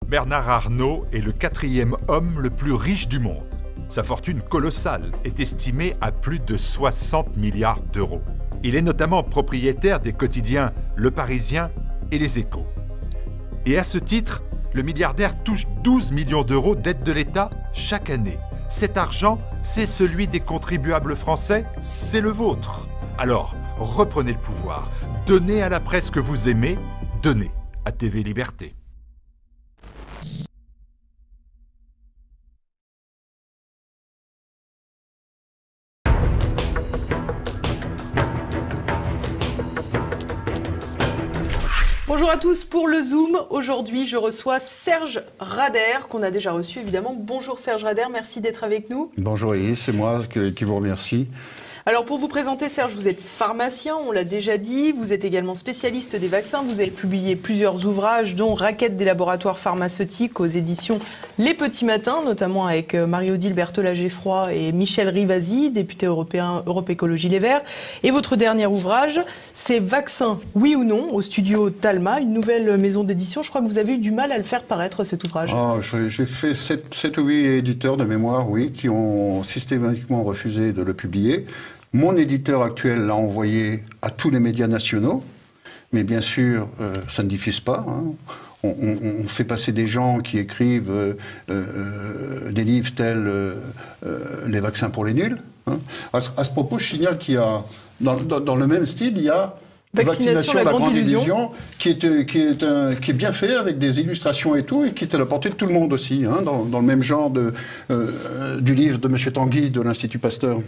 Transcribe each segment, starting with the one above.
Bernard Arnault est le 4e homme le plus riche du monde. Sa fortune colossale est estimée à plus de 60 milliards d'euros. Il est notamment propriétaire des quotidiens Le Parisien et Les Échos. Et à ce titre, le milliardaire touche 12 millions d'euros d'aide de l'État chaque année. Cet argent, c'est celui des contribuables français, c'est le vôtre. Alors, reprenez le pouvoir, donnez à la presse que vous aimez, donnez à TV Liberté. Bonjour à tous, pour le Zoom, aujourd'hui je reçois Serge Rader, qu'on a déjà reçu évidemment. Bonjour Serge Rader, merci d'être avec nous. Bonjour Iris, c'est moi qui vous remercie. Alors pour vous présenter Serge, vous êtes pharmacien, on l'a déjà dit, vous êtes également spécialiste des vaccins, vous avez publié plusieurs ouvrages dont Raquette des laboratoires pharmaceutiques aux éditions Les Petits Matins, notamment avec Marie-Odile Berthollet-Geffroy et Michel Rivasi, député européen Europe Écologie Les Verts. Et votre dernier ouvrage, c'est Vaccins, oui ou non, au studio Talma, une nouvelle maison d'édition. Je crois que vous avez eu du mal à le faire paraître cet ouvrage. J'ai fait 7 ou 8 éditeurs de mémoire, oui, qui ont systématiquement refusé de le publier. Mon éditeur actuel l'a envoyé à tous les médias nationaux, mais bien sûr, ça ne diffuse pas. Hein. On fait passer des gens qui écrivent des livres tels Les vaccins pour les nuls. Hein. À ce propos, je signale qu'il y a, dans le même style, il y a Vaccination, la grande illusion, qui est bien fait, avec des illustrations et tout, et qui est à la portée de tout le monde aussi, hein, dans le même genre du livre de M. Tanguy de l'Institut Pasteur.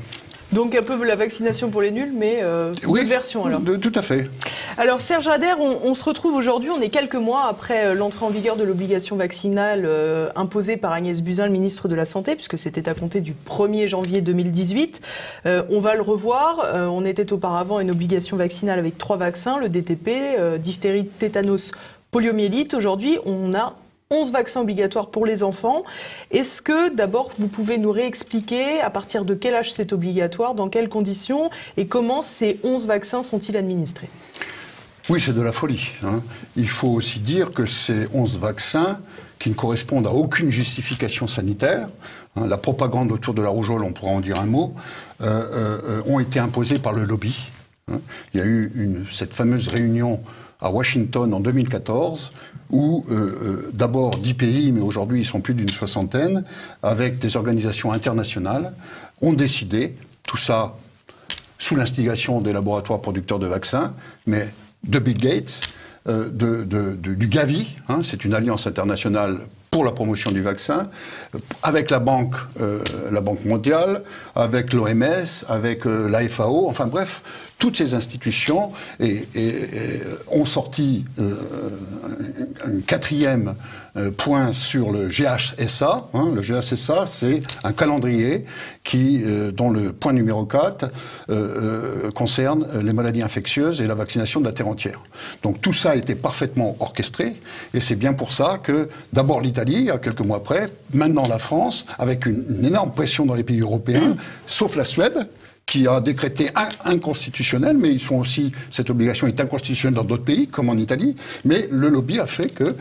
Donc un peu la vaccination pour les nuls, mais oui, d'autres versions alors. Tout à fait. Alors Serge Rader, on se retrouve aujourd'hui, on est quelques mois après l'entrée en vigueur de l'obligation vaccinale imposée par Agnès Buzyn, le ministre de la Santé, puisque c'était à compter du 1er janvier 2018. On va le revoir, on était auparavant à une obligation vaccinale avec 3 vaccins, le DTP, diphtérie, tétanos, poliomyélite. Aujourd'hui, on a 11 vaccins obligatoires pour les enfants. Est-ce que, d'abord, vous pouvez nous réexpliquer à partir de quel âge c'est obligatoire, dans quelles conditions, et comment ces 11 vaccins sont-ils administrés ? Oui, c'est de la folie. Hein. Il faut aussi dire que ces 11 vaccins, qui ne correspondent à aucune justification sanitaire, hein, la propagande autour de la rougeole, on pourra en dire un mot, ont été imposés par le lobby. Hein. Il y a eu cette fameuse réunion à Washington en 2014, où d'abord 10 pays, mais aujourd'hui ils sont plus d'une 60aine, avec des organisations internationales, ont décidé, tout ça sous l'instigation des laboratoires producteurs de vaccins, mais de Bill Gates, du Gavi, hein, c'est une alliance internationale pour la promotion du vaccin, avec la Banque mondiale, avec l'OMS, avec la FAO, enfin bref, toutes ces institutions ont sorti un 4e point sur le GHSA. Hein. Le GHSA, c'est un calendrier dont le point numéro 4 concerne les maladies infectieuses et la vaccination de la terre entière. Donc tout ça a été parfaitement orchestré, et c'est bien pour ça que d'abord l'Italie, il y a quelques mois après, maintenant la France, avec une énorme pression dans les pays européens, sauf la Suède, qui a décrété inconstitutionnel, mais cette obligation est inconstitutionnelle dans d'autres pays, comme en Italie, mais le lobby a fait que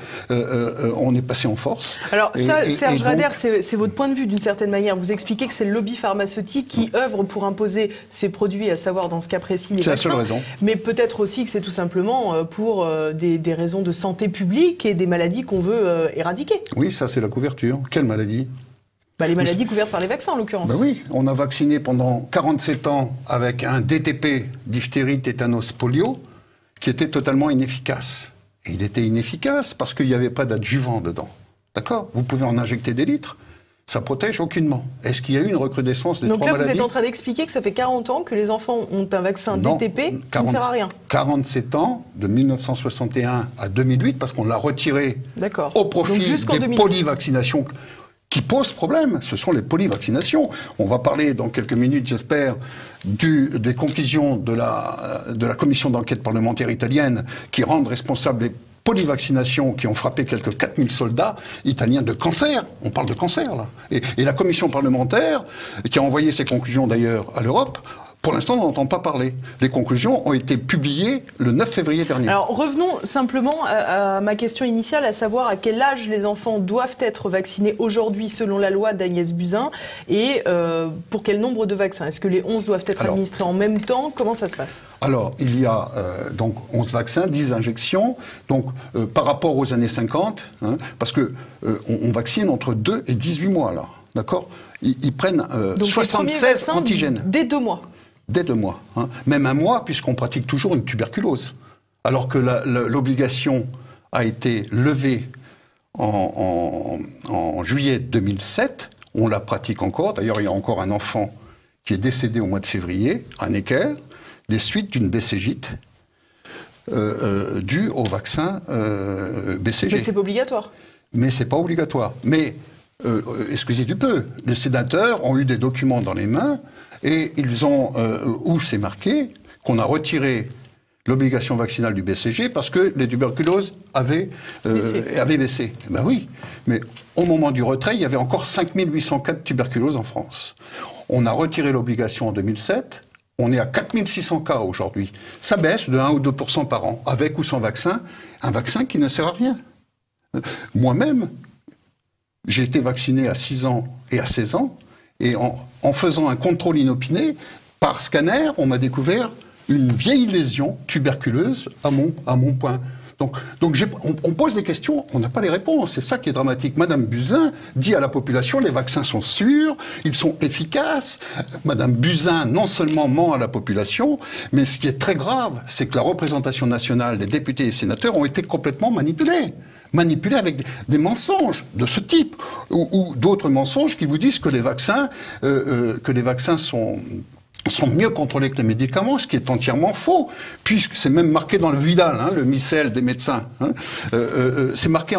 on est passé en force. Alors Serge Rader, c'est votre point de vue d'une certaine manière. Vous expliquez que c'est le lobby pharmaceutique qui œuvre pour imposer ses produits, à savoir dans ce cas précis les vaccins. C'est la seule raison. Mais peut-être aussi que c'est tout simplement pour des raisons de santé publique et des maladies qu'on veut éradiquer. Oui, ça c'est la couverture. Quelle maladie ? Les maladies couvertes par les vaccins, en l'occurrence. Oui, on a vacciné pendant 47 ans avec un DTP, diphtérie, tétanos, polio, qui était totalement inefficace. Et il était inefficace parce qu'il n'y avait pas d'adjuvant dedans. D'accord ? Vous pouvez en injecter des litres, ça protège aucunement. Est-ce qu'il y a eu une recrudescence des 3 maladies ? Donc là, vous êtes en train d'expliquer que ça fait 40 ans que les enfants ont un vaccin DTP qui ne sert à rien. 47 ans, de 1961 à 2008, parce qu'on l'a retiré au profit des polyvaccinations qui posent problème. Ce sont les polyvaccinations. On va parler dans quelques minutes, j'espère, des conclusions de la commission d'enquête parlementaire italienne qui rendent responsables les polyvaccinations qui ont frappé quelques 4000 soldats italiens de cancer. On parle de cancer, là. Et la commission parlementaire, qui a envoyé ses conclusions d'ailleurs à l'Europe, Pour l'instant, on n'entend pas parler. Les conclusions ont été publiées le 9 février dernier. Alors revenons simplement à ma question initiale, à savoir à quel âge les enfants doivent être vaccinés aujourd'hui selon la loi d'Agnès Buzyn et pour quel nombre de vaccins? Est-ce que les 11 doivent être administrés en même temps? Comment ça se passe? Alors, il y a donc 11 vaccins, 10 injections, donc par rapport aux années 50, hein, parce que on vaccine entre 2 et 18 mois, là, d'accord? Ils prennent 76 antigènes. Dès 2 mois. Dès 2 mois, hein. Même 1 mois, puisqu'on pratique toujours une tuberculose. Alors que l'obligation a été levée en juillet 2007, on la pratique encore. D'ailleurs, il y a encore un enfant qui est décédé au mois de février, à Necker, des suites d'une BCG due au vaccin BCG. Mais c'est pas obligatoire. Mais c'est pas obligatoire. Mais, excusez du peu, les sénateurs ont eu des documents dans les mains et ils ont, où c'est marqué qu'on a retiré l'obligation vaccinale du BCG parce que les tuberculoses avaient baissé. Ben oui, mais au moment du retrait, il y avait encore 5804 tuberculoses en France. On a retiré l'obligation en 2007, on est à 4600 cas aujourd'hui. Ça baisse de 1 ou 2% par an, avec ou sans vaccin, un vaccin qui ne sert à rien. Moi-même, j'ai été vacciné à 6 ans et à 16 ans, et en faisant un contrôle inopiné, par scanner, on m'a découvert une vieille lésion tuberculeuse à mon poing. Donc on pose des questions, on n'a pas les réponses, c'est ça qui est dramatique. Madame Buzyn dit à la population, les vaccins sont sûrs, ils sont efficaces. Madame Buzyn non seulement ment à la population, mais ce qui est très grave, c'est que la représentation nationale, les députés et les sénateurs ont été complètement manipulés avec des mensonges de ce type, ou d'autres mensonges qui vous disent que les vaccins sont mieux contrôlés que les médicaments, ce qui est entièrement faux, puisque c'est même marqué dans le Vidal, hein, le micelle des médecins. Hein, c'est marqué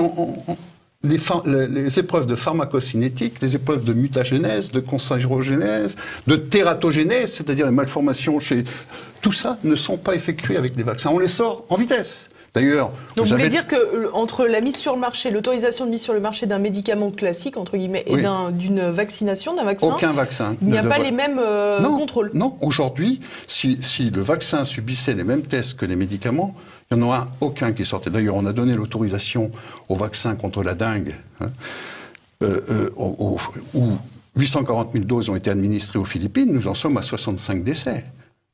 les épreuves de pharmacocinétique, les épreuves de mutagénèse, de consanguinogénèse, de tératogénèse, c'est-à-dire les malformations chez... Tout ça ne sont pas effectuées avec les vaccins. On les sort en vitesse. D'ailleurs, donc vous voulez dire que entre la mise sur le marché, l'autorisation de mise sur le marché d'un médicament classique entre guillemets et d'une vaccination, d'un vaccin, aucun vaccin, il n'y a pas les mêmes contrôles. Non, aujourd'hui, si le vaccin subissait les mêmes tests que les médicaments, il n'y en aura aucun qui sortait. D'ailleurs, on a donné l'autorisation au vaccin contre la dengue, hein, où 840 000 doses ont été administrées aux Philippines. Nous en sommes à 65 décès.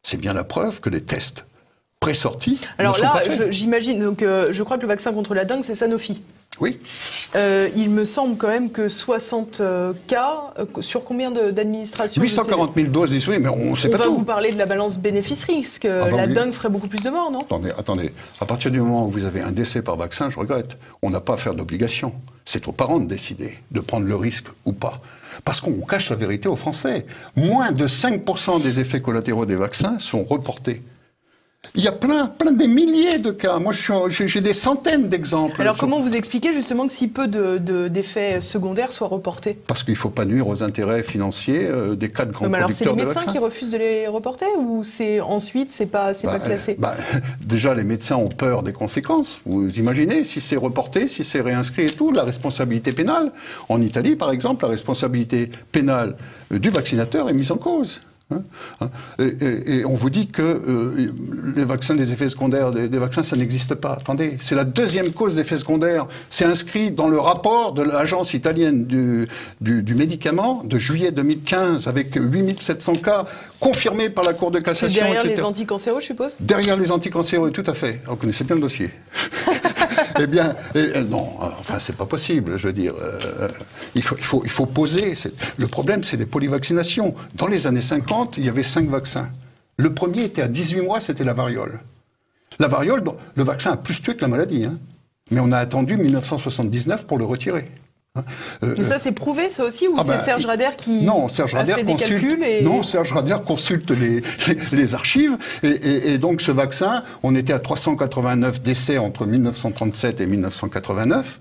C'est bien la preuve que les tests pré-sortis. Alors là, j'imagine, donc je crois que le vaccin contre la dengue, c'est Sanofi. Oui. Il me semble quand même que 60 cas, sur combien d'administrations? 840 000 doses, oui, mais on ne sait pas tout. On va vous parler de la balance bénéfice-risque. La dengue ferait beaucoup plus de morts, non? Attendez. À partir du moment où vous avez un décès par vaccin, je regrette, on n'a pas à faire d'obligation. C'est aux parents de décider de prendre le risque ou pas. Parce qu'on cache la vérité aux Français. Moins de 5% des effets collatéraux des vaccins sont reportés. Il y a plein des milliers de cas. Moi, j'ai des centaines d'exemples. Alors, comment vous expliquez justement que si peu d'effets secondaires soient reportés? Parce qu'il ne faut pas nuire aux intérêts financiers des cas de grands producteurs de vaccins. Alors, c'est les médecins qui refusent de les reporter ou ensuite, c'est pas classé? Déjà, les médecins ont peur des conséquences. Vous imaginez, si c'est reporté, si c'est réinscrit et tout, la responsabilité pénale. En Italie, par exemple, la responsabilité pénale du vaccinateur est mise en cause. Et on vous dit que les vaccins, les effets secondaires des vaccins, ça n'existe pas. Attendez, c'est la deuxième cause d'effets secondaires. C'est inscrit dans le rapport de l'agence italienne du médicament de juillet 2015 avec 8700 cas confirmés par la Cour de cassation, derrière les anticancéreux, je suppose? Derrière les anticancéreux, tout à fait. Vous connaissez bien le dossier. Eh bien, non, enfin, c'est pas possible, je veux dire. Il faut poser. Le problème, c'est les polyvaccinations. Dans les années 50, il y avait 5 vaccins. Le premier était à 18 mois, c'était la variole. La variole, le vaccin a plus tué que la maladie. Hein. Mais on a attendu 1979 pour le retirer. Mais ça, c'est prouvé, ça aussi, ou c'est Serge Rader qui a fait des calculs Non, Serge Rader consulte les archives. Et donc, ce vaccin, on était à 389 décès entre 1937 et 1989.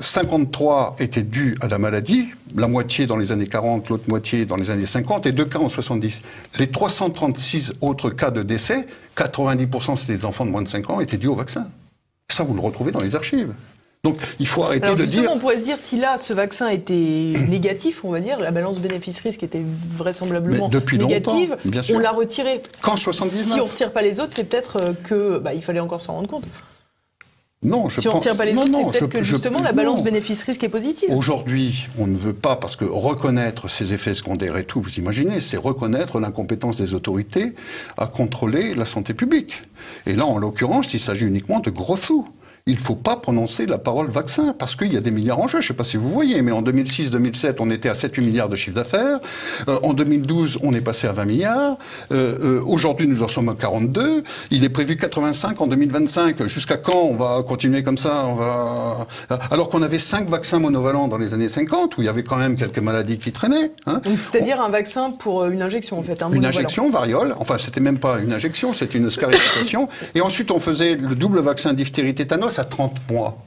53 étaient dus à la maladie, la moitié dans les années 40, l'autre moitié dans les années 50, et 2 cas en 70. Les 336 autres cas de décès, 90% c'était des enfants de moins de 5 ans, étaient dus au vaccin. Ça, vous le retrouvez dans les archives. Donc il faut arrêter de dire... On pourrait se dire, si là, ce vaccin était négatif, on va dire, la balance bénéfice-risque était vraisemblablement négative, on l'a retiré. Qu'en 79 ? Si on ne retire pas les autres, c'est peut-être qu'il fallait encore s'en rendre compte. Non, si on ne retire pas les autres, c'est peut-être que justement la balance bénéfice-risque est positive. Aujourd'hui, on ne veut pas, parce que reconnaître ces effets secondaires et tout, vous imaginez, c'est reconnaître l'incompétence des autorités à contrôler la santé publique. Et là, en l'occurrence, il s'agit uniquement de gros sous. Il ne faut pas prononcer la parole vaccin, parce qu'il y a des milliards en jeu. Je ne sais pas si vous voyez, mais en 2006-2007, on était à 7-8 milliards de chiffre d'affaires. En 2012, on est passé à 20 milliards. Aujourd'hui, nous en sommes à 42. Il est prévu 85 en 2025. Jusqu'à quand on va continuer comme ça? Alors qu'on avait 5 vaccins monovalents dans les années 50, où il y avait quand même quelques maladies qui traînaient. Hein. C'est-à-dire un vaccin pour une injection, en fait. Une injection, variole. Enfin, c'était même pas une injection, c'était une scarification. Et ensuite, on faisait le double vaccin diphtérie-tétanos à 30 mois.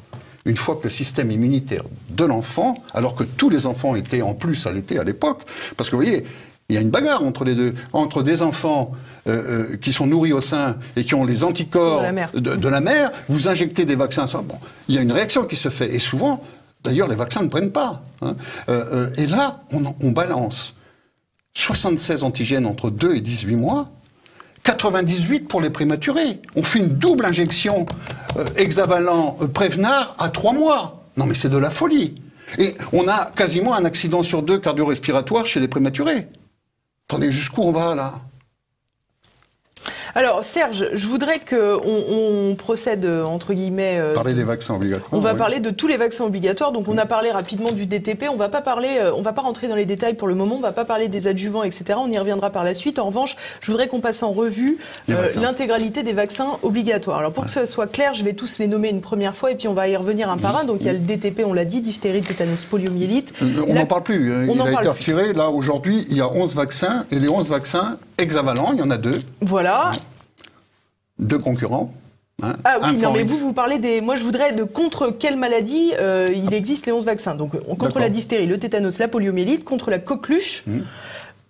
Une fois que le système immunitaire de l'enfant, alors que tous les enfants étaient en plus à l'époque, parce que vous voyez, il y a une bagarre entre les deux, entre des enfants qui sont nourris au sein et qui ont les anticorps de la mère, vous injectez des vaccins, bon, il y a une réaction qui se fait, et souvent, d'ailleurs, les vaccins ne prennent pas. Hein. Et là, on balance 76 antigènes entre 2 et 18 mois, 98 pour les prématurés. On fait une double injection hexavalent Prévenard à 3 mois. Non mais c'est de la folie. Et on a quasiment un accident sur 2 cardio-respiratoire chez les prématurés. Attendez, jusqu'où on va là ? Alors Serge, je voudrais qu'on procède, entre guillemets... parler des vaccins obligatoires. On va parler de tous les vaccins obligatoires. Donc on a parlé rapidement du DTP. On va pas rentrer dans les détails pour le moment. On va pas parler des adjuvants, etc. On y reviendra par la suite. En revanche, je voudrais qu'on passe en revue l'intégralité des vaccins obligatoires. Alors pour que ce soit clair, je vais tous les nommer une première fois et puis on va y revenir un par un. Donc il y a le DTP, on l'a dit, diphtérie, tétanos, poliomyélite. On n'en parle plus. Il a été retiré. Là, aujourd'hui, il y a 11 vaccins. Et les 11 vaccins hexavalents, il y en a 2. Voilà. 2 concurrents. Hein, ah oui, non mais vous parlez des... Moi je voudrais de contre quelle maladie il existe les 11 vaccins. Donc contre la diphtérie, le tétanos, la poliomyélite, contre la coqueluche,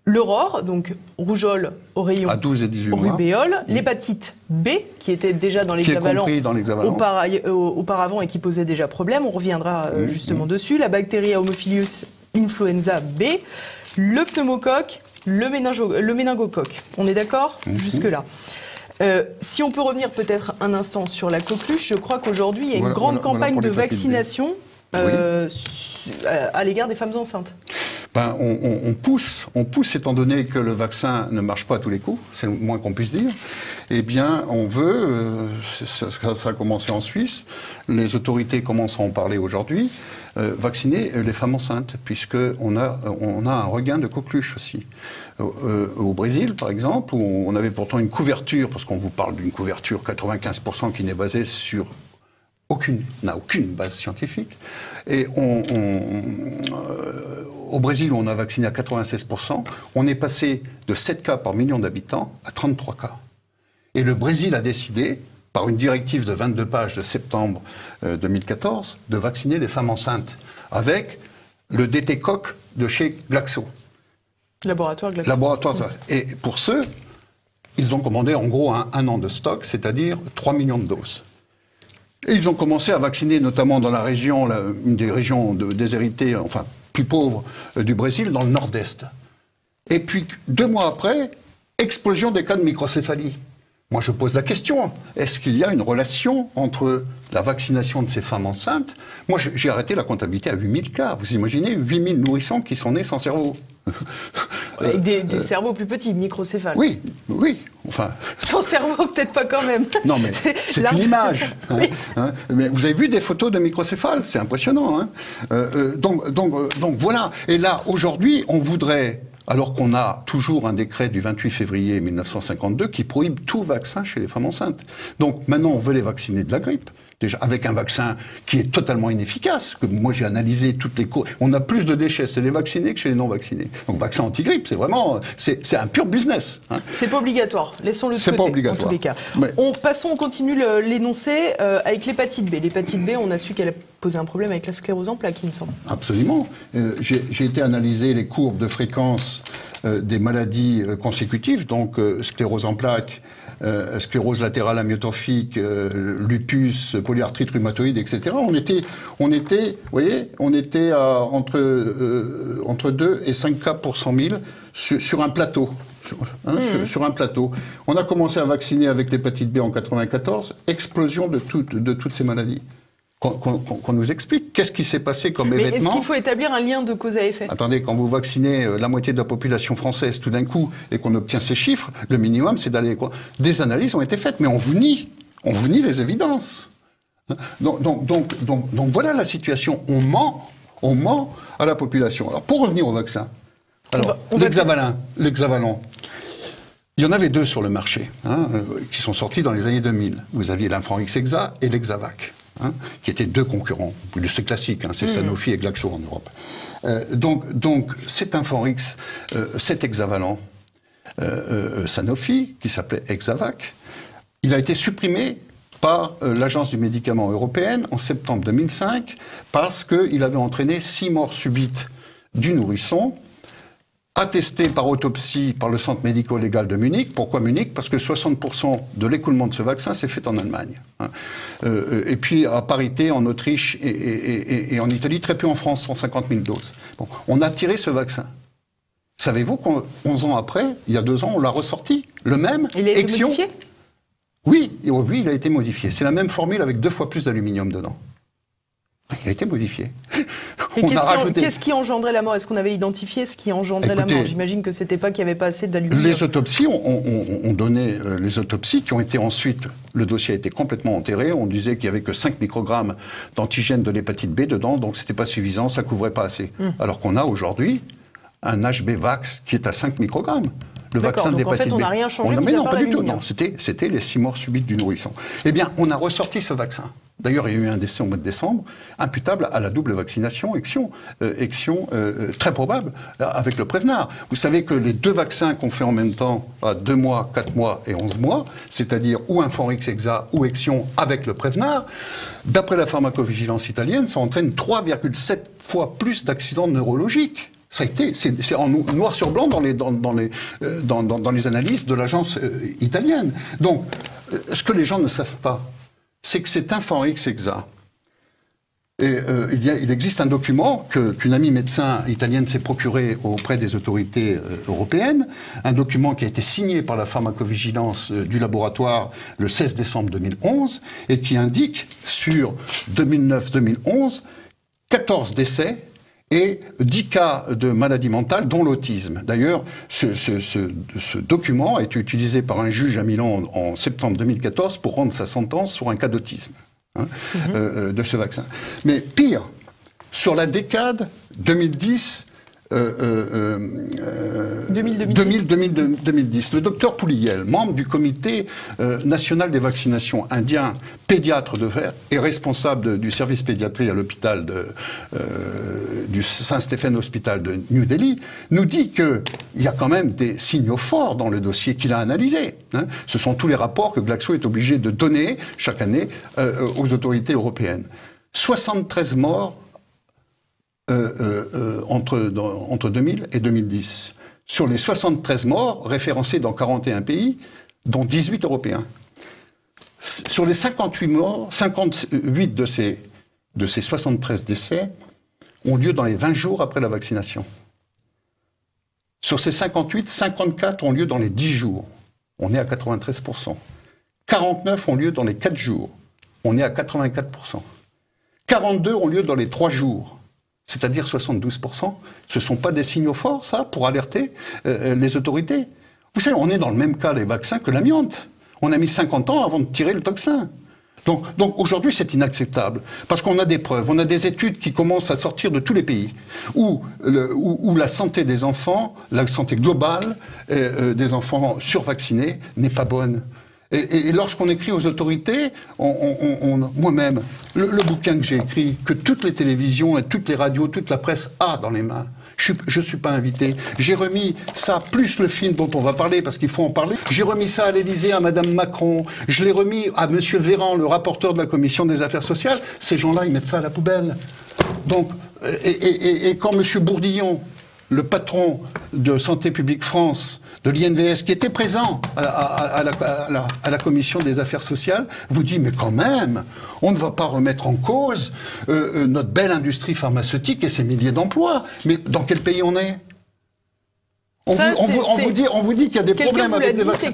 l'aurore, donc rougeole, oreillon, à 12 et 18 mois. Rubéole, l'hépatite B, qui était déjà dans l'hexavalent auparavant et qui posait déjà problème, on reviendra justement dessus, la bactérie Haemophilus influenza B, le pneumocoque, le méningocoque. On est d'accord jusque-là? Si on peut revenir peut-être un instant sur la coqueluche, je crois qu'aujourd'hui, il y a une grande campagne de vaccination à l'égard des femmes enceintes. Ben, on pousse, étant donné que le vaccin ne marche pas à tous les coups, c'est le moins qu'on puisse dire, eh bien, on veut, ça a commencé en Suisse, les autorités commencent à en parler aujourd'hui, vacciner les femmes enceintes, puisqu'on a un regain de coqueluche aussi. Au Brésil, par exemple, où on avait pourtant une couverture, parce qu'on vous parle d'une couverture 95% qui n'est basée sur n'a aucune base scientifique. Et au Brésil, où on a vacciné à 96%, on est passé de 7 cas par million d'habitants à 33 cas. Et le Brésil a décidé, par une directive de 22 pages de septembre 2014, de vacciner les femmes enceintes avec le DT-Coq de chez Glaxo. Laboratoire Glaxo. Et pour ceux, ils ont commandé en gros un an de stock, c'est-à-dire 3 millions de doses. Et ils ont commencé à vacciner, notamment dans la région, une des régions déshéritées, enfin plus pauvres du Brésil, dans le nord-est. Et puis, 2 mois après, explosion des cas de microcéphalie. Moi, je pose la question, est-ce qu'il y a une relation entre la vaccination de ces femmes enceintes? Moi, j'ai arrêté la comptabilité à 8000 cas. Vous imaginez 8000 nourrissons qui sont nés sans cerveau. Avec des cerveaux plus petits, microcéphales. Oui, enfin... Sans cerveau, peut-être pas quand même. Non, mais c'est une image. Mais vous avez vu des photos de microcéphales? C'est impressionnant. Hein. Donc voilà. Et là, aujourd'hui, on voudrait... Alors qu'on a toujours un décret du 28 février 1952 qui prohibe tout vaccin chez les femmes enceintes. Donc maintenant, on veut les vacciner de la grippe. Déjà, avec un vaccin qui est totalement inefficace, que moi j'ai analysé toutes les cours. On a plus de déchets chez les vaccinés que chez les non-vaccinés. Donc vaccin anti-grippe, c'est vraiment, c'est un pur business. Hein. C'est pas obligatoire. Laissons-le de côté. C'est pas obligatoire. En tous les cas. Mais... on continue l'énoncé avec l'hépatite B. L'hépatite B, on a su qu'elle a posé un problème avec la sclérose en plaques, il me semble. Absolument. J'ai été analyser les courbes de fréquence des maladies consécutives, donc sclérose en plaques, sclérose latérale amyotrophique, lupus, polyarthrite rhumatoïde, etc. On était, vous voyez, on était à entre 2 et 5 cas pour 100 000 sur un plateau. Sur un plateau. On a commencé à vacciner avec l'hépatite B en 94, explosion de toutes ces maladies. Qu'on nous explique qu'est-ce qui s'est passé comme événement. Est-ce qu'il faut établir un lien de cause à effet? Attendez, quand vous vaccinez la moitié de la population française tout d'un coup et qu'on obtient ces chiffres, le minimum c'est d'aller quoi? Des analyses ont été faites, mais on vous nie les évidences. Donc voilà la situation. On ment à la population. Alors pour revenir au vaccin, l'hexavalent. Il y en avait 2 sur le marché, qui sont sortis dans les années 2000. Vous aviez l'Infanrix Hexa et l'Hexavac, qui étaient 2 concurrents. C'est classique, c'est Sanofi et Glaxo en Europe. Donc cet Infanrix, cet hexavalent Sanofi, qui s'appelait Hexavac, il a été supprimé par l'Agence du médicament européenne en septembre 2005 parce qu'il avait entraîné 6 morts subites du nourrisson, attesté par autopsie par le Centre médico-légal de Munich. Pourquoi Munich? Parce que 60% de l'écoulement de ce vaccin s'est fait en Allemagne. Et puis à parité en Autriche et en Italie, très peu en France, 150 000 doses. Bon, on a tiré ce vaccin. Savez-vous qu'11 ans après, il y a 2 ans, on l'a ressorti, le même. Il a été modifié? Oui, il a été modifié. C'est la même formule avec 2 fois plus d'aluminium dedans. Il a été modifié. Qu'est-ce qui engendrait la mort? Est-ce qu'on avait identifié ce qui engendrait la mort? J'imagine que c'était pas qu'il n'y avait pas assez d'aluminium. Les autopsies ont donné les autopsies qui ont été ensuite... Le dossier a été complètement enterré. On disait qu'il n'y avait que 5 microgrammes d'antigène de l'hépatite B dedans, donc c'était pas suffisant, ça couvrait pas assez. Alors qu'on a aujourd'hui un HB-Vax qui est à 5 microgrammes. Le vaccin de l'hépatite B. En fait, on n'a rien changé, mais non, pas du tout. Non, c'était les 6 morts subites du nourrisson. Eh bien, on a ressorti ce vaccin. D'ailleurs, il y a eu un décès au mois de décembre, imputable à la double vaccination, très probable, avec le Prevnar. Vous savez que les 2 vaccins qu'on fait en même temps, à 2 mois, 4 mois et 11 mois, c'est-à-dire ou Infanrix Hexa ou Exion avec le Prevnar, d'après la pharmacovigilance italienne, ça entraîne 3,7 fois plus d'accidents neurologiques. Ça a été, c'est en noir sur blanc dans les analyses de l'agence italienne. Donc, ce que les gens ne savent pas, c'est que cet Infanrix Hexa, il existe un document qu'une amie médecin italienne s'est procuré auprès des autorités européennes, un document qui a été signé par la pharmacovigilance du laboratoire le 16 décembre 2011, et qui indique sur 2009-2011 14 décès et 10 cas de maladie mentale, dont l'autisme. D'ailleurs, ce document a été utilisé par un juge à Milan en septembre 2014 pour rendre sa sentence sur un cas d'autisme de ce vaccin. Mais pire, sur la décade 2010, 2010. Le docteur Pouliel, membre du comité national des vaccinations indien, pédiatre de fer et responsable du service pédiatrie à l'hôpital du Saint-Stéphane Hospital de New Delhi, nous dit qu'il y a quand même des signaux forts dans le dossier qu'il a analysé. Ce sont tous les rapports que Glaxo est obligé de donner chaque année aux autorités européennes. 73 morts entre 2000 et 2010. Sur les 73 morts référencés dans 41 pays, dont 18 européens. Sur les 58 morts, 58 de ces 73 décès ont lieu dans les 20 jours après la vaccination. Sur ces 58, 54 ont lieu dans les 10 jours. On est à 93%. 49 ont lieu dans les 4 jours. On est à 84%. 42 ont lieu dans les 3 jours. C'est-à-dire 72%. Ce ne sont pas des signaux forts, ça, pour alerter les autorités. Vous savez, on est dans le même cas, les vaccins, que l'amiante. On a mis 50 ans avant de tirer le toxin. Donc aujourd'hui, c'est inacceptable. Parce qu'on a des preuves, on a des études qui commencent à sortir de tous les pays, où la santé des enfants, la santé globale des enfants survaccinés n'est pas bonne. Et lorsqu'on écrit aux autorités, moi-même, le bouquin que j'ai écrit, que toutes les télévisions et toutes les radios, toute la presse a dans les mains, je ne suis pas invité. J'ai remis ça, plus le film dont on va parler, parce qu'il faut en parler. J'ai remis ça à l'Élysée, à Madame Macron. Je l'ai remis à Monsieur Véran, le rapporteur de la Commission des Affaires sociales. Ces gens-là, ils mettent ça à la poubelle. Donc, et quand Monsieur Bourdillon, le patron de Santé publique France, de l'INVS, qui était présent à la commission des affaires sociales, vous dit, mais quand même, on ne va pas remettre en cause notre belle industrie pharmaceutique et ses milliers d'emplois. Mais dans quel pays on est? On vous dit qu'il y a des problèmes avec les vaccins.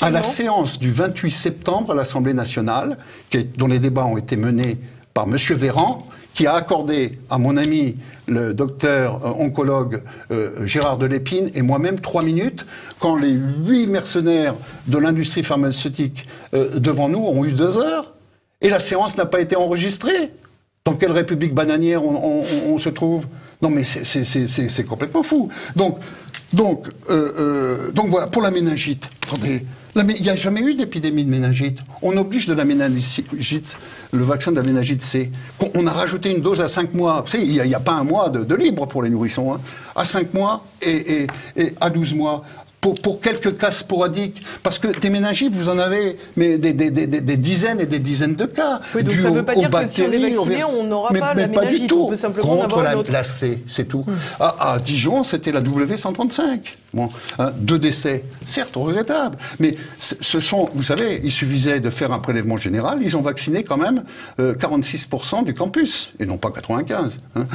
À la séance du 28 septembre à l'Assemblée nationale, dont les débats ont été menés par M. Véran, qui a accordé à mon ami, le docteur oncologue Gérard Delépine, et moi-même 3 minutes, quand les 8 mercenaires de l'industrie pharmaceutique devant nous ont eu 2 heures, et la séance n'a pas été enregistrée. Dans quelle république bananière on se trouve? Non mais c'est complètement fou. Donc voilà, pour la méningite, attendez, il n'y a jamais eu d'épidémie de méningite. On oblige de la méningite, le vaccin de la méningite C. On a rajouté une dose à 5 mois. Vous savez, il n'y a pas un mois de libre pour les nourrissons. Hein. À 5 mois et à 12 mois. Pour quelques cas sporadiques. Parce que des méningites, vous en avez mais des dizaines et des dizaines de cas. Oui, donc ça ne veut pas dire que si on est vacciné, on n'aura pas la méningite. Pas du tout. On peut simplement contre avoir la C, c'est tout. À Dijon, c'était la W135. Bon, 2 décès, certes regrettables, mais ce sont, vous savez, il suffisait de faire un prélèvement général, ils ont vacciné quand même 46% du campus, et non pas 95%. Hein.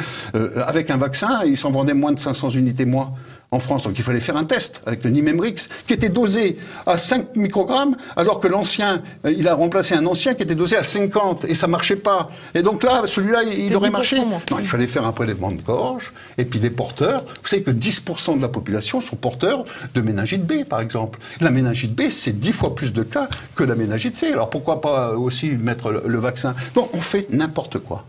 Avec un vaccin, ils s'en vendaient moins de 500 unités mois en France, donc il fallait faire un test avec le Nimemrix, qui était dosé à 5 microgrammes, alors que l'ancien, il a remplacé un ancien qui était dosé à 50, et ça marchait pas. Et donc là, celui-là, il aurait marché. Non, il fallait faire un prélèvement de gorge, et puis les porteurs, vous savez que 10% de la population sont porteurs de méningite B, par exemple. La méningite B, c'est 10 fois plus de cas que la méningite C. Alors pourquoi pas aussi mettre le vaccin? Donc on fait n'importe quoi.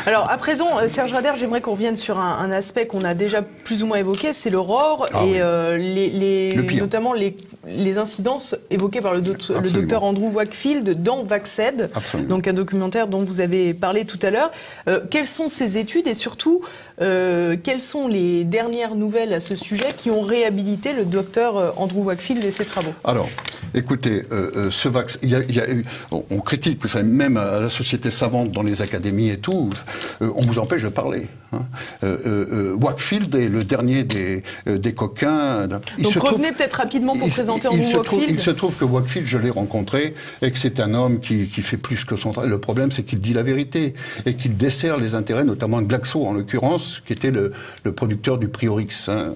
Alors, à présent, Serge Rader, j'aimerais qu'on revienne sur un aspect qu'on a déjà plus ou moins évoqué, c'est le ROR et notamment les incidences évoquées par le docteur Andrew Wakefield dans Vaxed, donc un documentaire dont vous avez parlé tout à l'heure. Quelles sont ces études et surtout, quelles sont les dernières nouvelles à ce sujet qui ont réhabilité le docteur Andrew Wakefield et ses travaux? Alors, écoutez, ce vaccin, on critique, vous savez, même à la société savante, dans les académies et tout, on vous empêche de parler. Hein. Wakefield est le dernier des coquins. Donc revenez peut-être rapidement pour présenter Andrew Wakefield. Il se trouve que Wakefield, je l'ai rencontré, et que c'est un homme qui fait plus que son travail. Le problème, c'est qu'il dit la vérité, et qu'il dessert les intérêts, notamment Glaxo, en l'occurrence, qui était le producteur du Priorix, hein,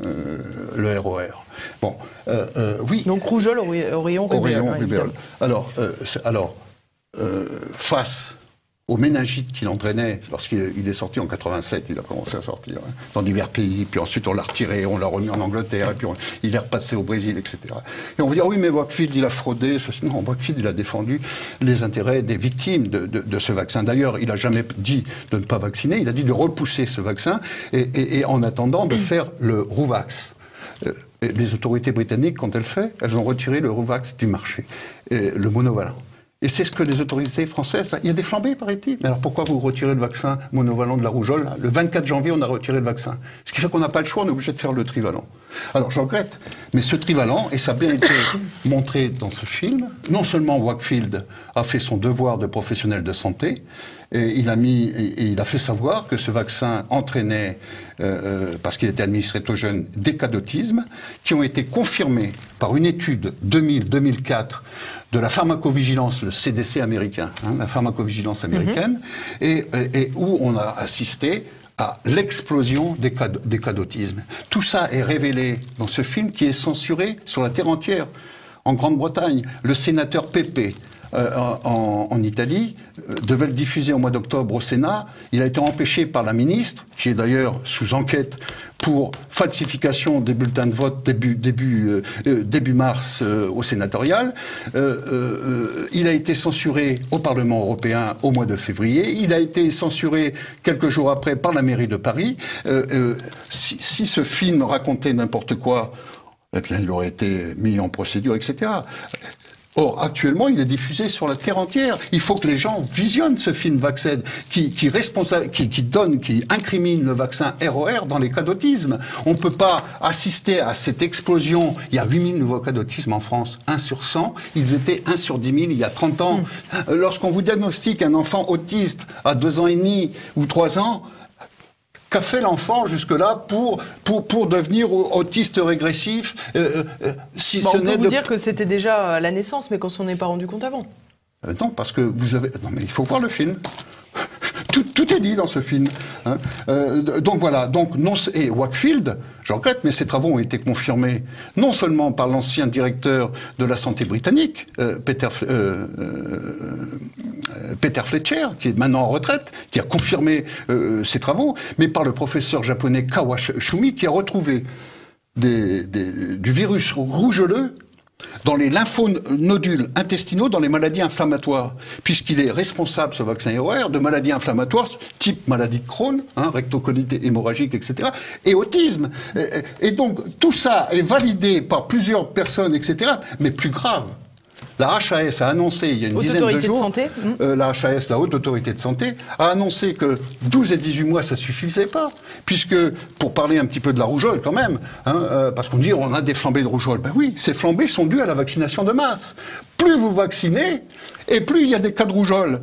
le ROR. Bon, oui. Donc rougeole, Orion, rubéole. Alors, face aux méningites qu'il entraînait, lorsqu'il est sorti en 87, il a commencé à sortir hein, dans divers pays, puis ensuite on l'a retiré, on l'a remis en Angleterre, et puis il est repassé au Brésil, etc. Et on va dire, oui, mais Wakefield, il a fraudé. Non, Wakefield, il a défendu les intérêts des victimes de ce vaccin. D'ailleurs, il n'a jamais dit de ne pas vacciner, il a dit de repousser ce vaccin, et en attendant de faire le Rouvax. Les autorités britanniques, quand elles ont retiré le Rouvax du marché, le monovalent. Et c'est ce que les autorités françaises... Il y a des flambées, paraît-il. Mais alors pourquoi vous retirez le vaccin monovalent de la rougeole là? Le 24 janvier, on a retiré le vaccin. Ce qui fait qu'on n'a pas le choix, on est obligé de faire le trivalent. Alors je regrette, mais ce trivalent, et ça a bien été montré dans ce film, non seulement Wakefield a fait son devoir de professionnel de santé, et il a fait savoir que ce vaccin entraînait, parce qu'il était administré aux jeunes, des cas d'autisme, qui ont été confirmés par une étude 2000-2004 de la pharmacovigilance, le CDC américain, hein, la pharmacovigilance américaine, et où on a assisté à l'explosion des cas d'autisme. Tout ça est révélé dans ce film qui est censuré sur la terre entière. En Grande-Bretagne, le sénateur Pepe, en Italie, devait le diffuser au mois d'octobre au Sénat. Il a été empêché par la ministre, qui est d'ailleurs sous enquête pour falsification des bulletins de vote début mars au sénatorial. Il a été censuré au Parlement européen au mois de février. Il a été censuré quelques jours après par la mairie de Paris. Si ce film racontait n'importe quoi, eh bien, il aurait été mis en procédure, etc. Or, actuellement, il est diffusé sur la terre entière. Il faut que les gens visionnent ce film Vaxed, qui incrimine le vaccin ROR dans les cas d'autisme. On ne peut pas assister à cette explosion. Il y a 8000 nouveaux cas d'autisme en France, 1 sur 100. Ils étaient 1 sur 10 000 il y a 30 ans. Lorsqu'on vous diagnostique un enfant autiste à 2 ans et demi ou 3 ans, qu'a fait l'enfant jusque-là pour devenir autiste régressif si bon, ce on peut n'est vous dire que c'était déjà à la naissance, mais qu'on s'en est pas rendu compte avant. Non, parce que vous avez... Non, mais il faut voir le film. Tout est dit dans ce film. Hein. Donc voilà. Donc, non, et Wakefield, je regrette, mais ses travaux ont été confirmés non seulement par l'ancien directeur de la santé britannique, Peter Fletcher, qui est maintenant en retraite, qui a confirmé ses travaux, mais par le professeur japonais Kawashumi, qui a retrouvé du virus rougeoleux dans les lymphonodules intestinaux dans les maladies inflammatoires, puisqu'il est responsable, ce vaccin ROR, de maladies inflammatoires type maladie de Crohn, rectocolite hémorragique, etc., et autisme. Et donc, tout ça est validé par plusieurs personnes, etc., mais plus grave. La HAS a annoncé, il y a une dizaine de jours, de santé. La HAS, la Haute Autorité de Santé, a annoncé que 12 et 18 mois, ça suffisait pas, puisque, pour parler un petit peu de la rougeole quand même, parce qu'on dit on a des flambées de rougeole, ben oui, ces flambées sont dues à la vaccination de masse. Plus vous vaccinez, et plus il y a des cas de rougeole.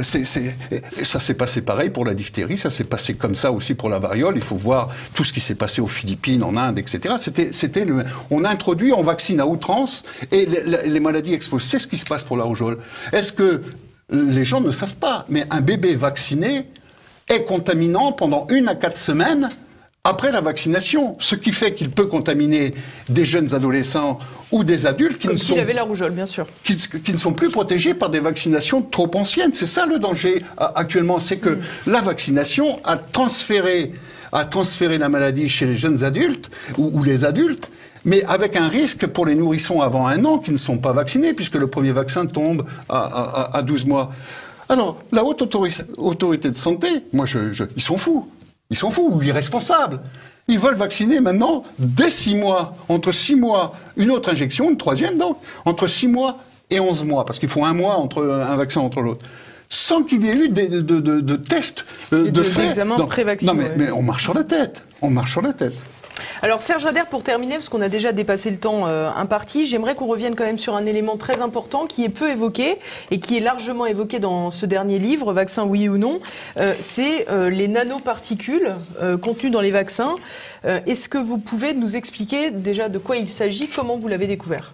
Ça s'est passé pareil pour la diphtérie, ça s'est passé comme ça aussi pour la variole. Il faut voir tout ce qui s'est passé aux Philippines, en Inde, etc. On introduit, on vaccine à outrance, et les maladies explosent. C'est ce qui se passe pour la rougeole. Est-ce que les gens ne savent pas, mais un bébé vacciné est contaminant pendant 1 à 4 semaines après la vaccination, ce qui fait qu'il peut contaminer des jeunes adolescents ou des adultes qui s'il avait la rougeole, bien sûr. Qui ne sont plus protégés par des vaccinations trop anciennes. C'est ça le danger actuellement, c'est que la vaccination a transféré la maladie chez les jeunes adultes ou les adultes, mais avec un risque pour les nourrissons avant 1 an qui ne sont pas vaccinés, puisque le premier vaccin tombe à 12 mois. Alors, la Haute Autorité de Santé, ils sont fous. Ils sont fous ou irresponsables. Ils veulent vacciner maintenant dès 6 mois. Entre 6 mois, une autre injection, une troisième donc, entre 6 mois et 11 mois, parce qu'il faut 1 mois entre un vaccin entre l'autre. Sans qu'il y ait eu de tests de fait. D'examen pré-vaccinaux. Non, mais on marche sur la tête. On marche sur la tête. Alors Serge Rader, pour terminer, parce qu'on a déjà dépassé le temps imparti, j'aimerais qu'on revienne quand même sur un élément très important qui est peu évoqué et qui est largement évoqué dans ce dernier livre, Vaccin oui ou non, c'est les nanoparticules contenues dans les vaccins. Est-ce que vous pouvez nous expliquer déjà de quoi il s'agit, comment vous l'avez découvert ?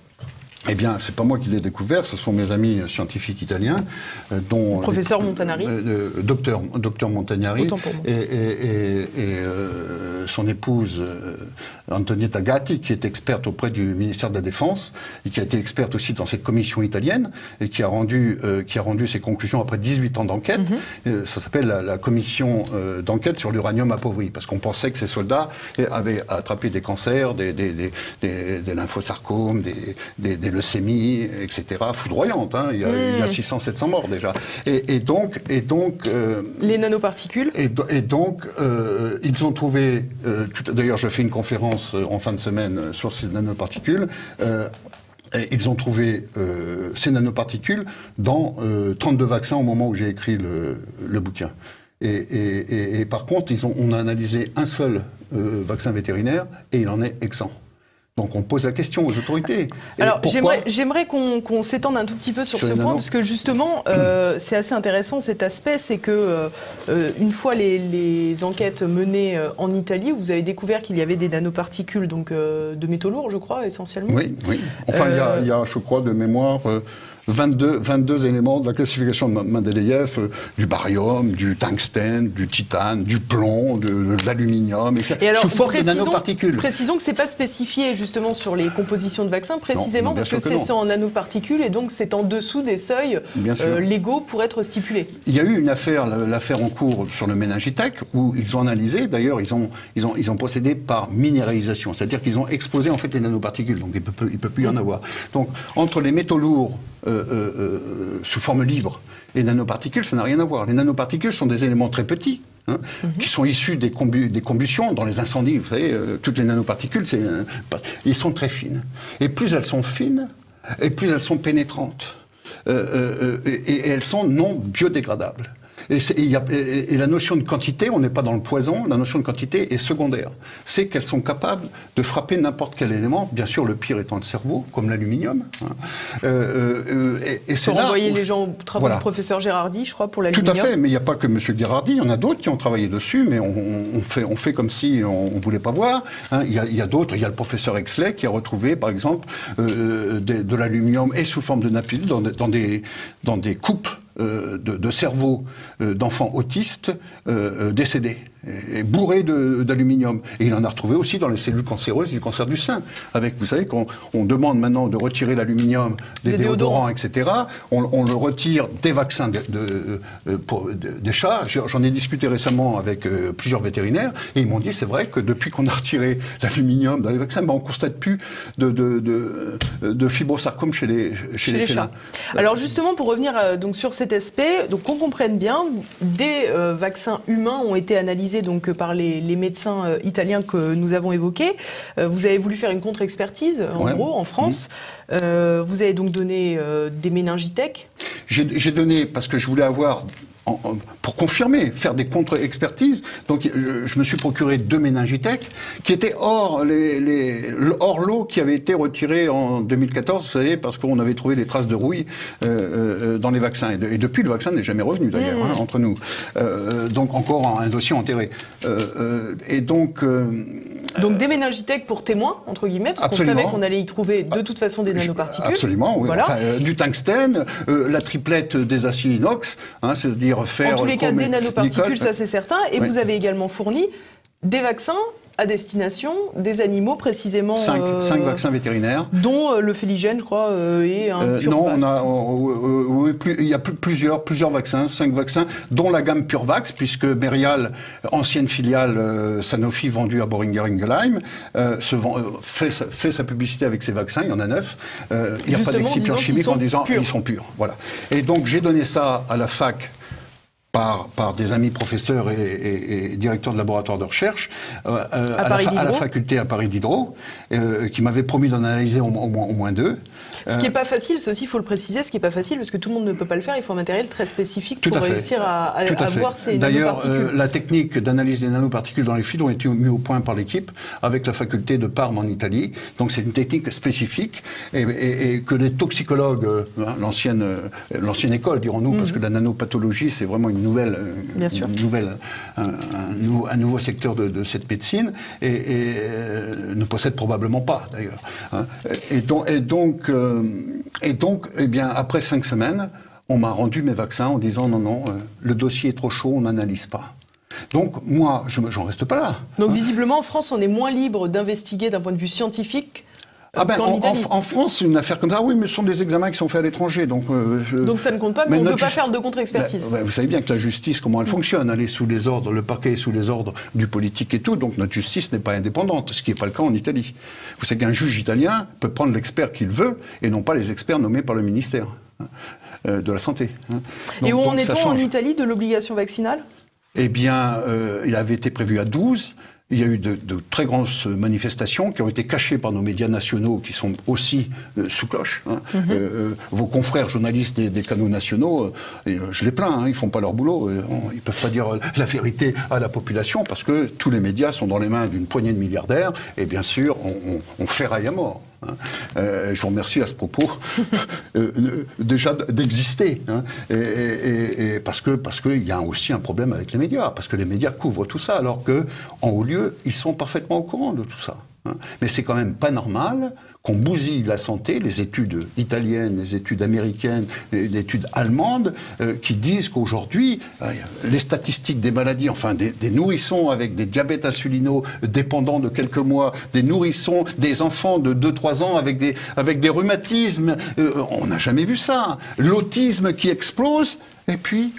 Eh bien, c'est pas moi qui l'ai découvert, ce sont mes amis scientifiques italiens, dont le professeur Montanari, docteur Montanari, et son épouse Antonietta Gatti, qui est experte auprès du ministère de la Défense et qui a été experte aussi dans cette commission italienne et qui a rendu ses conclusions après 18 ans d'enquête. Ça s'appelle la commission d'enquête sur l'uranium appauvri, parce qu'on pensait que ces soldats avaient attrapé des cancers, des lymphosarcomes, des leucémies, etc., foudroyantes. Il y a 600-700 morts déjà. Et donc les nanoparticules. Et donc, ils ont trouvé... D'ailleurs, je fais une conférence en fin de semaine sur ces nanoparticules. Ils ont trouvé ces nanoparticules dans 32 vaccins au moment où j'ai écrit le bouquin. Et par contre, on a analysé un seul vaccin vétérinaire et il en est exempt. Donc on pose la question aux autorités. Alors j'aimerais qu'on s'étende un tout petit peu sur ce point, parce que justement, c'est assez intéressant cet aspect, c'est que une fois les enquêtes menées en Italie, vous avez découvert qu'il y avait des nanoparticules donc, de métaux lourds, je crois, essentiellement. Oui. Enfin, il y a, je crois, de mémoire... 22 éléments de la classification de Mendeleïev, du barium, du tungstène, du titane, du plomb, de l'aluminium, etc. Et alors, sous forme de nanoparticules. Précisons que ce n'est pas spécifié justement sur les compositions de vaccins, précisément parce que c'est en nanoparticules et donc c'est en dessous des seuils légaux pour être stipulés. Il y a eu une affaire, l'affaire en cours sur le Meningitech, où ils ont analysé, d'ailleurs ils ont procédé par minéralisation, c'est-à-dire qu'ils ont exposé en fait les nanoparticules, donc il peut plus y en avoir. Donc entre les métaux lourds sous forme libre et nanoparticules, ça n'a rien à voir. Les nanoparticules sont des éléments très petits, qui sont issus des combustions dans les incendies. Vous savez, toutes les nanoparticules, ils sont très fines. Et plus elles sont fines, et plus elles sont pénétrantes. Et elles sont non biodégradables. Et la notion de quantité, on n'est pas dans le poison, la notion de quantité est secondaire. C'est qu'elles sont capables de frapper n'importe quel élément, bien sûr le pire étant le cerveau, comme l'aluminium. Et c'est là... renvoyer les gens aux travaux du professeur Gérardi, je crois, pour l'aluminium. Tout à fait, mais il n'y a pas que M. Gérardi, il y en a d'autres qui ont travaillé dessus, mais on fait comme si on ne voulait pas voir. Il y a d'autres, il y a le professeur Exley qui a retrouvé, par exemple, de l'aluminium et sous forme de napalm dans des coupes de cerveau d'enfants autistes décédés et bourrés d'aluminium. Et il en a retrouvé aussi dans les cellules cancéreuses du cancer du sein. Vous savez qu'on demande maintenant de retirer l'aluminium des déodorants, etc. On le retire des vaccins des chats. J'en ai discuté récemment avec plusieurs vétérinaires et ils m'ont dit c'est vrai que depuis qu'on a retiré l'aluminium dans les vaccins, on ne constate plus de fibrosarcome chez les félins. Alors justement, pour revenir donc sur cet aspect, donc qu'on comprenne bien, des vaccins humains ont été analysés donc par les médecins italiens que nous avons évoqués. Vous avez voulu faire une contre-expertise, gros, en France. Vous avez donc donné des méningitech. J'ai donné, parce que je voulais avoir... pour confirmer, faire des contre-expertises. Donc, je me suis procuré 2 méningitech qui étaient hors lot qui avait été retiré en 2014, vous savez, parce qu'on avait trouvé des traces de rouille dans les vaccins. Et depuis, le vaccin n'est jamais revenu, d'ailleurs, entre nous. Donc, encore un dossier enterré. Et donc... Donc des méningitech pour témoins, entre guillemets, parce qu'on savait qu'on allait y trouver de toute façon des nanoparticules. Absolument, oui. Voilà. Du tungstène, la triplette des aciers inox, c'est-à-dire fer, en tous les cas, des nanoparticules, nickel. Ça c'est certain. Et vous avez également fourni des vaccins à destination des animaux, précisément... 5 vaccins vétérinaires. Dont le féligène, je crois, et un PureVax. Non, il y a plusieurs vaccins, 5 vaccins, dont la gamme PureVax, puisque Merial, ancienne filiale Sanofi vendue à Boehringer Ingelheim, fait sa publicité avec ses vaccins, il y en a 9. Il n'y a pas d'excipient chimique en disant ils sont purs. Voilà. Et donc j'ai donné ça à la fac, par des amis professeurs et directeurs de laboratoire de recherche à la faculté à Paris Diderot, qui m'avaient promis d'en analyser au moins 2. Ce qui n'est pas facile, ceci, il faut le préciser, ce qui n'est pas facile, parce que tout le monde ne peut pas le faire, il faut un matériel très spécifique pour réussir à voir ces nanoparticules. D'ailleurs, la technique d'analyse des nanoparticules dans les fluides ont été mis au point par l'équipe avec la faculté de Parme en Italie. Donc c'est une technique spécifique et que les toxicologues, l'ancienne école, dirons-nous, parce que la nanopathologie, c'est vraiment un nouveau secteur de cette médecine et ne possède probablement pas, d'ailleurs. Et donc, eh bien, après 5 semaines, on m'a rendu mes vaccins en disant non, le dossier est trop chaud, on n'analyse pas. Donc, moi, j'en reste pas là. Donc, visiblement, en France, on est moins libre d'investiguer d'un point de vue scientifique. En France, une affaire comme ça, oui, mais ce sont des examens qui sont faits à l'étranger. Donc ça ne compte pas, mais on ne peut pas faire de contre-expertise. Vous savez bien que la justice, comment elle fonctionne, elle est sous les ordres, le parquet est sous les ordres du politique et tout, donc notre justice n'est pas indépendante, ce qui n'est pas le cas en Italie. Vous savez qu'un juge italien peut prendre l'expert qu'il veut, et non pas les experts nommés par le ministère de la Santé. Et où en est-on en Italie de l'obligation vaccinale ? Eh bien, il avait été prévu à 12. Il y a eu de très grosses manifestations qui ont été cachées par nos médias nationaux qui sont aussi sous cloche. Vos confrères journalistes des canaux nationaux, je les plains, ils font pas leur boulot. Ils peuvent pas dire la vérité à la population parce que tous les médias sont dans les mains d'une poignée de milliardaires et bien sûr, on ferraille à mort. Je vous remercie à ce propos déjà d'exister, et parce que il y a aussi un problème avec les médias, parce que les médias couvrent tout ça, alors que en haut lieu ils sont parfaitement au courant de tout ça. Mais c'est quand même pas normal qu'on bousille la santé, les études italiennes, les études américaines, les études allemandes, qui disent qu'aujourd'hui, les statistiques des maladies, enfin des nourrissons avec des diabètes insulinaux dépendants de quelques mois, des nourrissons, des enfants de 2-3 ans avec des rhumatismes, on n'a jamais vu ça. L'autisme qui explose, et puis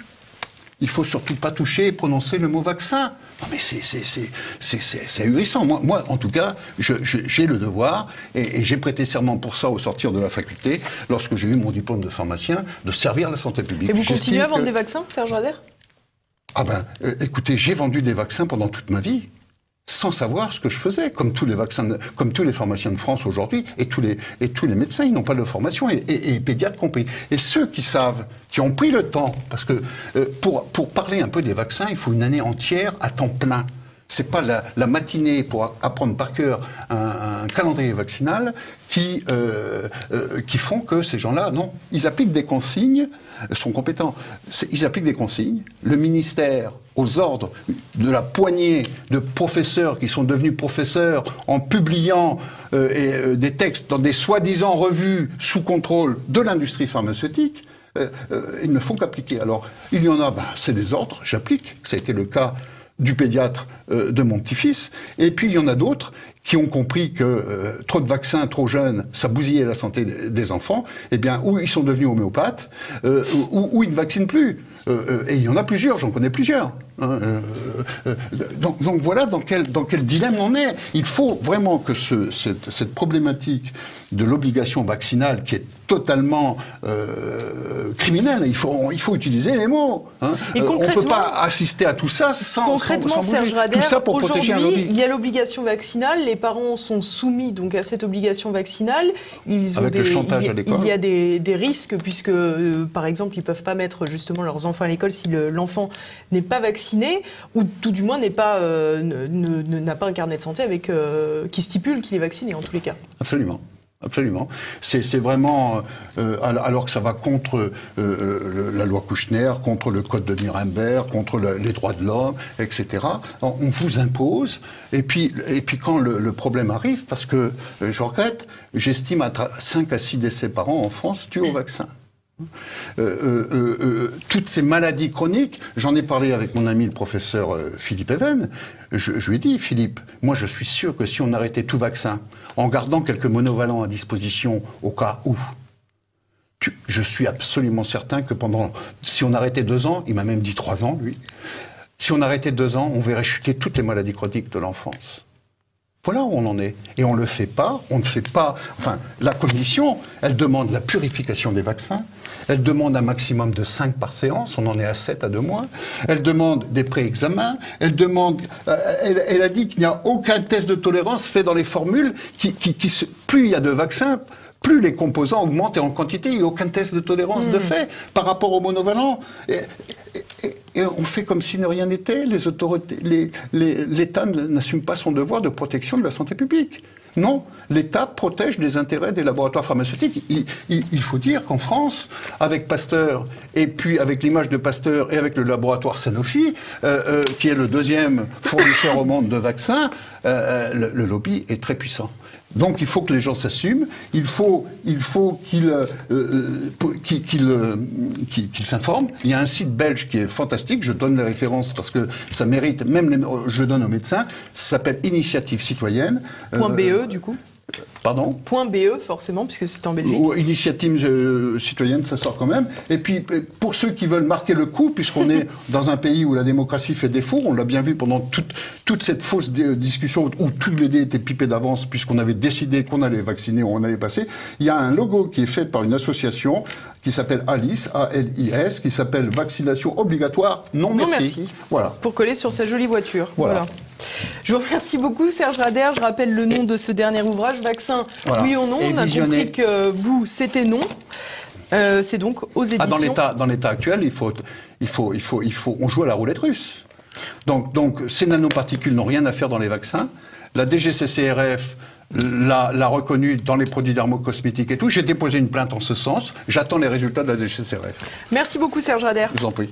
il faut surtout pas toucher et prononcer le mot vaccin. Non mais c'est ahurissant. Moi, en tout cas, j'ai le devoir, et j'ai prêté serment pour ça au sortir de la faculté, lorsque j'ai eu mon diplôme de pharmacien, de servir la santé publique. Et vous continuez à vendre des vaccins, Serge Rader ? Écoutez, j'ai vendu des vaccins pendant toute ma vie. sans savoir ce que je faisais, comme tous les pharmaciens de France aujourd'hui, et tous les médecins, ils n'ont pas de formation, et les pédiatres compris. Et ceux qui savent, qui ont pris le temps, parce que pour parler un peu des vaccins, il faut une année entière à temps plein. C'est pas la matinée pour apprendre par cœur un calendrier vaccinal qui font que ces gens-là, non, ils appliquent des consignes, sont compétents. Ils appliquent des consignes. Le ministère, aux ordres de la poignée de professeurs qui sont devenus professeurs en publiant des textes dans des soi-disant revues sous contrôle de l'industrie pharmaceutique, ils ne font qu'appliquer. Alors, il y en a, c'est des ordres, j'applique. Ça a été le cas du pédiatre de mon petit-fils. Et puis, il y en a d'autres qui ont compris que trop de vaccins trop jeunes, ça bousillait la santé des enfants. Eh bien, ou ils sont devenus homéopathes, ou ils ne vaccinent plus. Et il y en a plusieurs, j'en connais plusieurs. Donc voilà dans quel dilemme on est. Il faut vraiment que cette problématique de l'obligation vaccinale, qui est totalement criminelle, il faut utiliser les mots. Hein. On ne peut pas assister à tout ça sans bouger. Serge Rader, tout ça pour protéger un lobby. Il y a l'obligation vaccinale, les parents sont soumis donc à cette obligation vaccinale. Avec le chantage à l'école. Il y a des risques puisque, par exemple, ils ne peuvent pas mettre justement leurs enfants à l'école si l'enfant n'est pas vacciné ou tout du moins n'a pas un carnet de santé qui stipule qu'il est vacciné en tous les cas. Absolument. Absolument. C'est vraiment, alors que ça va contre la loi Kouchner, contre le code de Nuremberg, contre les droits de l'homme, etc. On vous impose, et puis quand le problème arrive, parce que, je regrette, j'estime à 5 à 6 décès par an en France dus au vaccin. Toutes ces maladies chroniques, j'en ai parlé avec mon ami le professeur Philippe Even, je lui ai dit, Philippe, moi je suis sûr que si on arrêtait tout vaccin, en gardant quelques monovalents à disposition au cas où, je suis absolument certain que si on arrêtait 2 ans, il m'a même dit 3 ans lui, si on arrêtait 2 ans, on verrait chuter toutes les maladies chroniques de l'enfance. Voilà où on en est. Et on ne le fait pas, on ne fait pas... Enfin, la commission, elle demande la purification des vaccins, elle demande un maximum de 5 par séance, on en est à 7 à 2 mois, elle demande des pré-examens, elle a dit qu'il n'y a aucun test de tolérance fait dans les formules, plus il y a de vaccins, plus les composants augmentent en quantité, il n'y a aucun test de tolérance de fait par rapport aux monovalents. Et on fait comme si de rien n'était. Les autorités, l'État n'assume pas son devoir de protection de la santé publique. Non, l'État protège les intérêts des laboratoires pharmaceutiques. Il faut dire qu'en France, avec Pasteur, et puis avec l'image de Pasteur et avec le laboratoire Sanofi, qui est le 2e fournisseur au monde de vaccins, le lobby est très puissant. Donc il faut que les gens s'assument, il faut qu'ils s'informent. Il y a un site belge qui est fantastique, je donne les références parce que ça mérite, je le donne aux médecins, ça s'appelle Initiative Citoyenne. .be du coup. Pardon ? .be forcément, puisque c'est en Belgique. Ou Initiative Citoyenne, ça sort quand même. Et puis, pour ceux qui veulent marquer le coup, puisqu'on est dans un pays où la démocratie fait défaut, on l'a bien vu pendant toute cette fausse discussion où tout l'idée était pipé d'avance, puisqu'on avait décidé qu'on allait vacciner ou on allait passer. Il y a un logo qui est fait par une association qui s'appelle ALIS, A-L-I-S, qui s'appelle Vaccination obligatoire, non merci. Voilà. Pour coller sur sa jolie voiture. Voilà. Je vous remercie beaucoup, Serge Rader. Je rappelle le nom de ce dernier ouvrage, Vaccin, oui ou non. On a compris que vous, c'était non. C'est donc aux éditions. Dans l'état actuel, on joue à la roulette russe. Donc ces nanoparticules n'ont rien à faire dans les vaccins. La DGCCRF l'a reconnu dans les produits dermocosmétiques et tout. J'ai déposé une plainte en ce sens. J'attends les résultats de la DGCCRF. Merci beaucoup, Serge Rader. Je vous en prie.